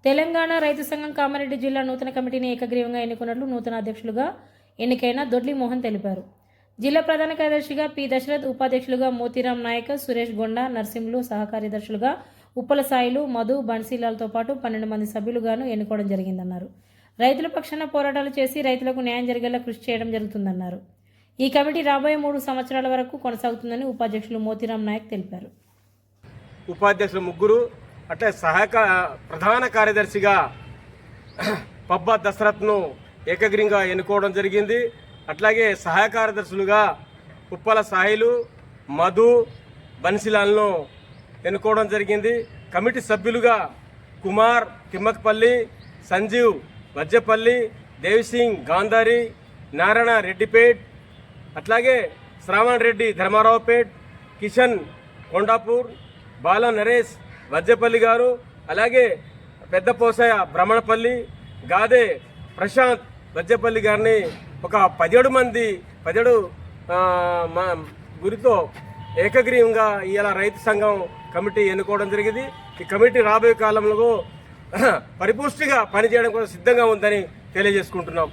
తెలంగాణ రైతు సంఘం కామారెడ్డి జిల్లా నూతన కమిటీని ఏకగ్రీవంగా ఎన్నుకున్నట్లు నూతన అధ్యక్షులుగా ఎన్నికైన దొడ్లి మోహన్ తెలిపారు. జిల్లా ప్రధాన కార్యదర్శిగా పి దశరథ్, ఉపాధ్యక్షులుగా మోతీరాం నాయక్, సురేష్ గొండ, నర్సింహులు, సహకార్యదర్శులుగా ఉప్పల సాయిలు, మధు, బన్సీలాల్తో పాటు 12 మంది సభ్యులుగాను ఎన్నుకోవడం జరిగిందన్నారు. రైతుల పక్షాన పోరాటాలు చేసి రైతులకు న్యాయం జరిగేలా కృషి చేయడం జరుగుతుందన్నారు. ఈ కమిటీ రాబోయే 3 సంవత్సరాల వరకు కొనసాగుతుందని ఉపాధ్యక్షులు మోతీరాం నాయక్ తెలిపారు. ఉపాధ్యక్షులు ముగ్గురు, అట్లే ప్రధాన కార్యదర్శిగా పబ్బా దశరథ్ను ఏకగ్రీవంగా ఎన్నుకోవడం జరిగింది. అట్లాగే సహాయ కార్యదర్శులుగా ఉప్పల సాయిలు, మధు, బన్సిలాల్ను ఎన్నుకోవడం జరిగింది. కమిటీ సభ్యులుగా కుమార్ తిమ్మక్పల్లి, సంజీవ్ వజ్జపల్లి, దేవిసింగ్ గాంధారి, నారాయణ రెడ్డిపేట్, అట్లాగే శ్రావణ్ రెడ్డి ధర్మారావుపేట్, కిషన్ కొండాపూర్, బాల నరేష్ వజ్జపల్లి గారు, అలాగే పెద్ద పోసయ బ్రహ్మణపల్లి, గాదే ప్రశాంత్ వజ్జపల్లి గారిని ఒక 17 గురితో ఏకగ్రీవంగా ఇవాళ రైతు సంఘం కమిటీ ఎన్నుకోవడం జరిగింది. ఈ కమిటీ రాబోయే కాలంలో పరిపుష్టిగా పనిచేయడం కోసం సిద్ధంగా ఉందని తెలియజేసుకుంటున్నాం.